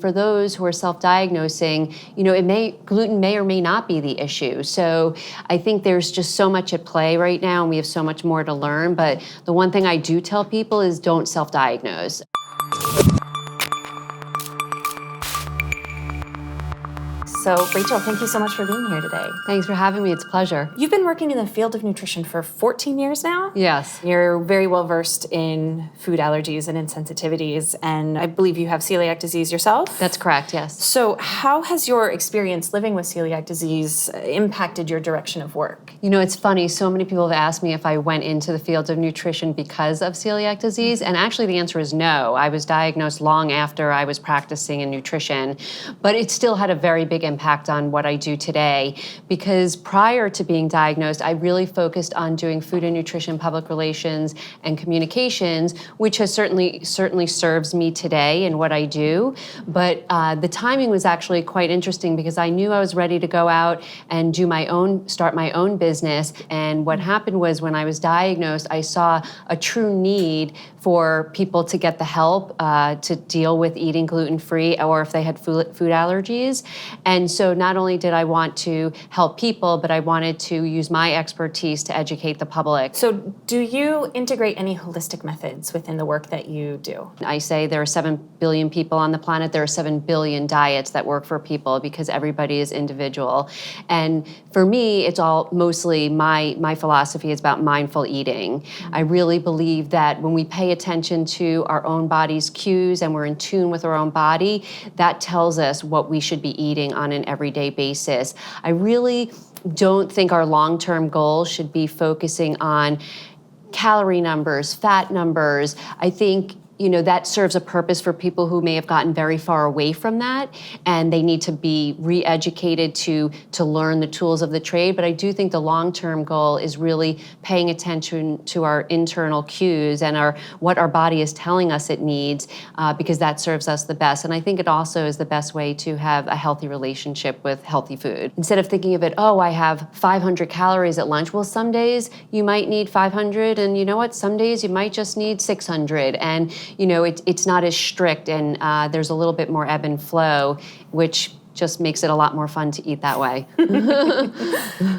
For those who are self-diagnosing, gluten may or may not be the issue. So I think there's just so much at play right now, and we have so much more to learn. But the one thing I do tell people is don't self-diagnose. So, Rachel, thank you so much for being here today. Thanks for having me. It's a pleasure. You've been working in the field of nutrition for 14 years now? Yes. You're very well versed in food allergies and insensitivities, and I believe you have celiac disease yourself? That's correct, yes. So how has your experience living with celiac disease impacted your direction of work? It's funny. So many people have asked me if I went into the field of nutrition because of celiac disease, and actually the answer is no. I was diagnosed long after I was practicing in nutrition, but it still had a very big impact on what I do today, because prior to being diagnosed, I really focused on doing food and nutrition, public relations, and communications, which has certainly serves me today in what I do. But the timing was actually quite interesting because I knew I was ready to go out and start my own business. And what happened was when I was diagnosed, I saw a true need for people to get the help to deal with eating gluten-free or if they had food allergies. And so not only did I want to help people, but I wanted to use my expertise to educate the public. So do you integrate any holistic methods within the work that you do? I say there are 7 billion people on the planet. There are 7 billion diets that work for people because everybody is individual. And for me, it's all mostly my philosophy is about mindful eating. I really believe that when we pay attention to our own body's cues and we're in tune with our own body, that tells us what we should be eating on an everyday basis. I really don't think our long-term goal should be focusing on calorie numbers, fat numbers. I think that serves a purpose for people who may have gotten very far away from that, and they need to be re-educated to learn the tools of the trade. But I do think the long-term goal is really paying attention to our internal cues and what our body is telling us it needs, because that serves us the best. And I think it also is the best way to have a healthy relationship with healthy food. Instead of thinking of it, I have 500 calories at lunch. Well, some days you might need 500, and you know what? Some days you might just need 600. And it's not as strict, and there's a little bit more ebb and flow, which just makes it a lot more fun to eat that way.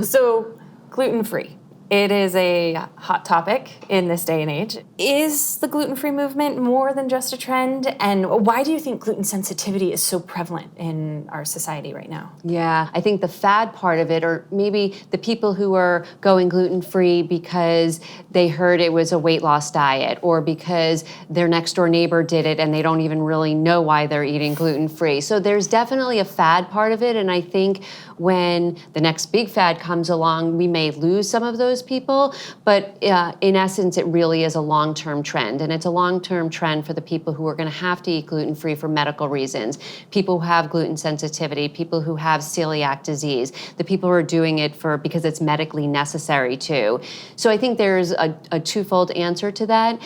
So, gluten-free. It is a hot topic in this day and age. Is the gluten-free movement more than just a trend? And why do you think gluten sensitivity is so prevalent in our society right now? Yeah, I think the fad part of it, or maybe the people who are going gluten-free because they heard it was a weight loss diet, or because their next door neighbor did it and they don't even really know why they're eating gluten-free. So there's definitely a fad part of it, and I think when the next big fad comes along, we may lose some of those people, but in essence, it really is a long-term trend, and it's a long-term trend for the people who are going to have to eat gluten-free for medical reasons, people who have gluten sensitivity, people who have celiac disease, the people who are doing it because it's medically necessary too. So I think there's a twofold answer to that.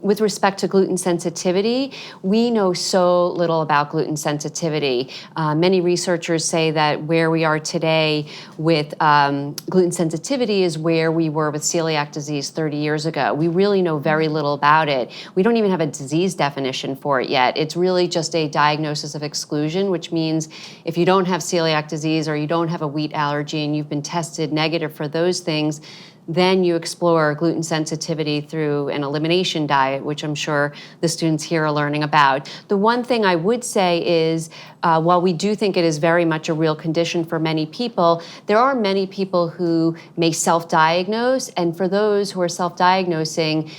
With respect to gluten sensitivity, we know so little about gluten sensitivity. Many researchers say that where we are today with gluten sensitivity is where we were with celiac disease 30 years ago. We really know very little about it. We don't even have a disease definition for it yet. It's really just a diagnosis of exclusion, which means if you don't have celiac disease or you don't have a wheat allergy and you've been tested negative for those things, then you explore gluten sensitivity through an elimination diet, which I'm sure the students here are learning about. The one thing I would say is, while we do think it is very much a real condition for many people, there are many people who may self-diagnose, and for those who are self-diagnosing,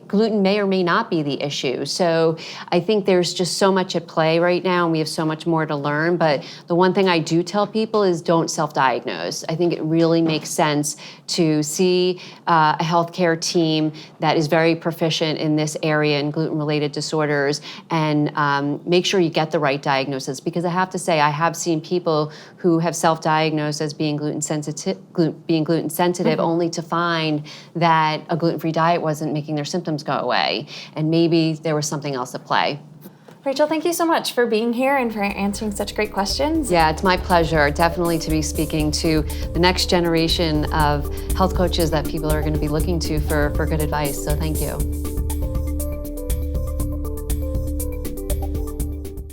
gluten may or may not be the issue. So I think there's just so much at play right now, and we have so much more to learn. But the one thing I do tell people is don't self-diagnose. I think it really makes sense to see a healthcare team that is very proficient in this area in gluten-related disorders, and make sure you get the right diagnosis. Because I have to say, I have seen people who have self-diagnosed as being gluten sensitive, only to find that a gluten-free diet wasn't making their symptoms go away, and maybe there was something else at play. Rachel, thank you so much for being here and for answering such great questions. Yeah, it's my pleasure, definitely, to be speaking to the next generation of health coaches that people are going to be looking to for good advice. So thank you.